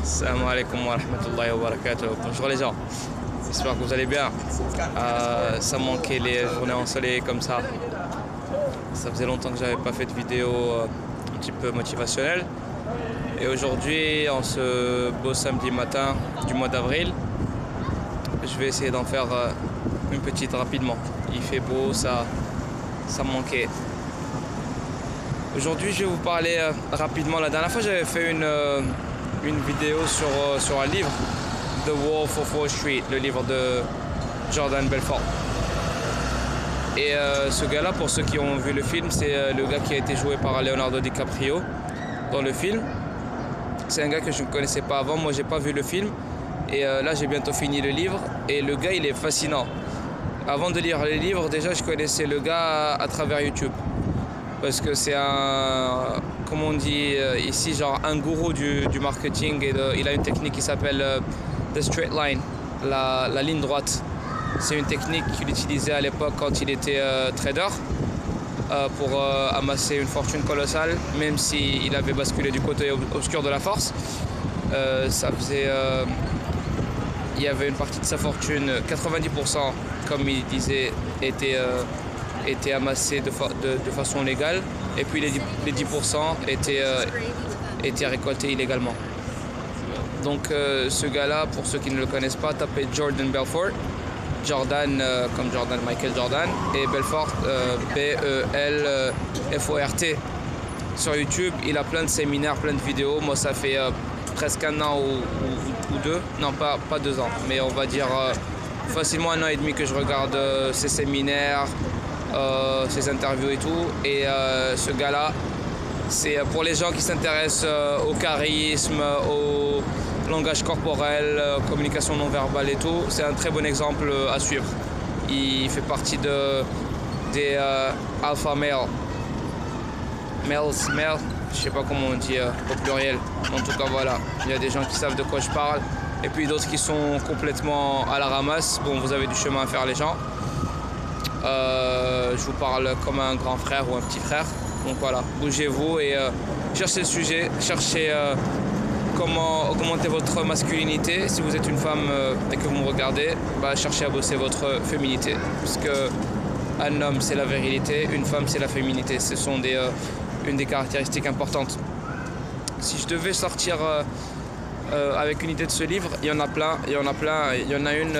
Assalamu alaikum wa rahmatullahi wa barakatuh. Bonjour les gens, j'espère que vous allez bien. Ça manquait les journées ensoleillées comme ça. Ça faisait longtemps que j'avais pas fait de vidéo un petit peu motivationnelle. Et aujourd'hui, en ce beau samedi matin du mois d'avril, je vais essayer d'en faire une petite rapidement. Il fait beau, ça manquait. Aujourd'hui, je vais vous parler rapidement. La dernière fois, j'avais fait une vidéo sur un livre, The Wolf of Wall Street, le livre de Jordan Belfort. Et ce gars-là, pour ceux qui ont vu le film, c'est le gars qui a été joué par Leonardo DiCaprio dans le film. C'est un gars que je ne connaissais pas avant, moi j'ai pas vu le film. Et là j'ai bientôt fini le livre et le gars il est fascinant. Avant de lire le livre, déjà je connaissais le gars à travers YouTube. Parce que c'est un, comme on dit ici, genre un gourou du marketing. Et il a une technique qui s'appelle The Straight Line, la ligne droite. C'est une technique qu'il utilisait à l'époque quand il était trader pour amasser une fortune colossale, même s'il avait basculé du côté obscur de la force. Ça faisait... il y avait une partie de sa fortune, 90%, comme il disait, était amassé de façon légale, et puis les 10% étaient récoltés illégalement. Donc ce gars-là, pour ceux qui ne le connaissent pas, tapez Jordan Belfort, Jordan comme Jordan, Michael Jordan, et Belfort, B-E-L-F-O-R-T. Sur YouTube, il a plein de séminaires, plein de vidéos. Moi, ça fait presque un an ou deux, non pas 2 ans, mais on va dire facilement 1 an et demi que je regarde ses séminaires, ses interviews et tout. Et ce gars-là, c'est pour les gens qui s'intéressent au charisme, au langage corporel, communication non verbale et tout. C'est un très bon exemple à suivre. Il fait partie des alpha males. Male, je sais pas comment on dit au pluriel. En tout cas voilà, il y a des gens qui savent de quoi je parle. Et puis d'autres qui sont complètement à la ramasse. Bon, vous avez du chemin à faire les gens. Je vous parle comme un grand frère ou un petit frère. Donc voilà, bougez-vous et cherchez le sujet, cherchez comment augmenter votre masculinité. Si vous êtes une femme et que vous me regardez, cherchez à bosser votre féminité. Parce que un homme c'est la virilité, une femme c'est la féminité. Ce sont une des caractéristiques importantes. Si je devais sortir avec une idée de ce livre, il y en a plein. Il y en a une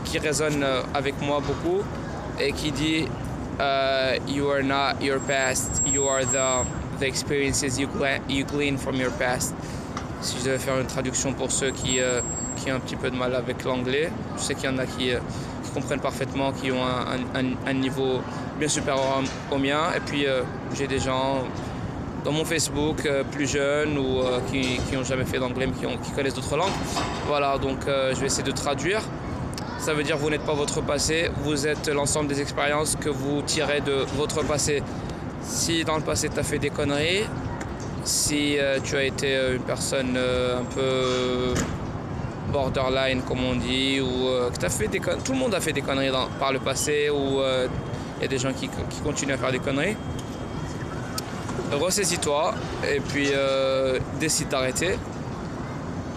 qui résonne avec moi beaucoup et qui dit you are not your past, you are the experiences you glean from your past. Si je devais faire une traduction pour ceux qui ont un petit peu de mal avec l'anglais, je sais qu'il y en a qui comprennent parfaitement, qui ont un niveau bien supérieur au mien. Et puis j'ai des gens dans mon Facebook plus jeunes ou qui n'ont jamais fait d'anglais mais qui connaissent d'autres langues. Voilà, donc je vais essayer de traduire. Ça veut dire que vous n'êtes pas votre passé, vous êtes l'ensemble des expériences que vous tirez de votre passé. Si dans le passé tu as fait des conneries, si tu as été une personne un peu borderline comme on dit, ou que t'as fait tout le monde a fait des conneries par le passé, ou il y a des gens qui continuent à faire des conneries, ressaisis-toi et puis décide d'arrêter.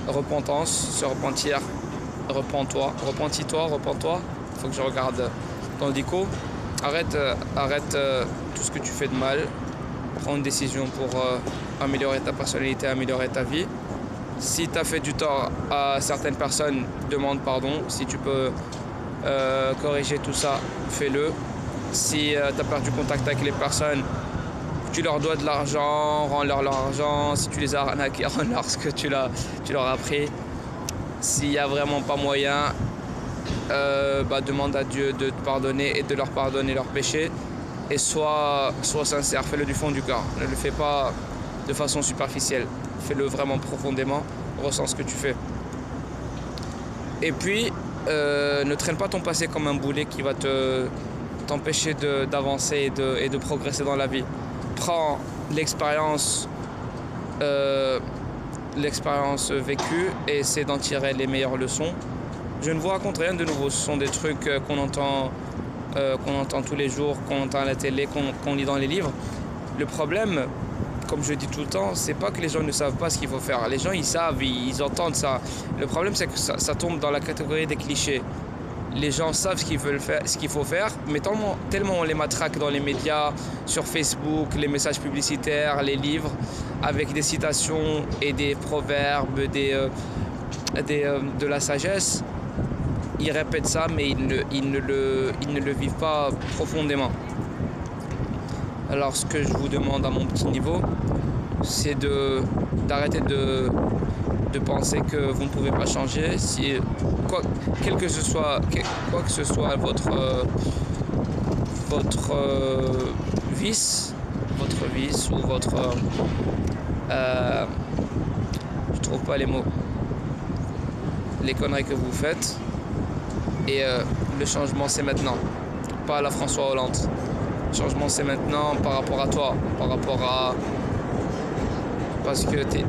Repentance, se repentir, repens-toi, repens-toi. Faut que je regarde dans le dico. Arrête tout ce que tu fais de mal. Prends une décision pour améliorer ta personnalité, améliorer ta vie. Si tu as fait du tort à certaines personnes, demande pardon. Si tu peux corriger tout ça, fais-le. Si tu as perdu contact avec les personnes, tu leur dois de l'argent, rends-leur leur argent. Si tu les as arnaqués, rends-leur ce que tu leur as pris. S'il n'y a vraiment pas moyen, demande à Dieu de te pardonner et de leur pardonner leurs péchés. Et sois sincère, fais-le du fond du cœur. Ne le fais pas de façon superficielle. Fais-le vraiment profondément, ressens ce que tu fais. Et puis, ne traîne pas ton passé comme un boulet qui va t'empêcher d'avancer et de progresser dans la vie. Prends l'expérience vécue et essaie d'en tirer les meilleures leçons. Je ne vous raconte rien de nouveau, ce sont des trucs qu'on entend tous les jours, qu'on entend à la télé, qu'on lit dans les livres. Le problème, comme je dis tout le temps, c'est pas que les gens ne savent pas ce qu'il faut faire. Les gens, ils savent, ils entendent ça. Le problème, c'est que ça tombe dans la catégorie des clichés. Les gens savent ce qu'ils veulent faire, ce qu'il faut faire, mais tellement on les matraque dans les médias, sur Facebook, les messages publicitaires, les livres, avec des citations et des proverbes, de la sagesse. Ils répètent ça, mais ils ne le vivent pas profondément. Alors ce que je vous demande à mon petit niveau, c'est d'arrêter de penser que vous ne pouvez pas changer. Quoi que ce soit votre vice ou votre je trouve pas les mots, les conneries que vous faites, et le changement c'est maintenant, pas à la François Hollande. Le changement c'est maintenant par rapport à toi, parce que tu es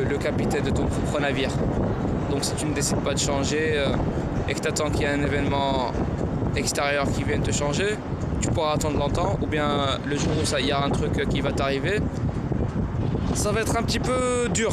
le capitaine de ton propre navire. Donc si tu ne décides pas de changer et que tu attends qu'il y ait un événement extérieur qui vienne te changer, tu pourras attendre longtemps, ou bien le jour où il y a un truc qui va t'arriver, ça va être un petit peu dur.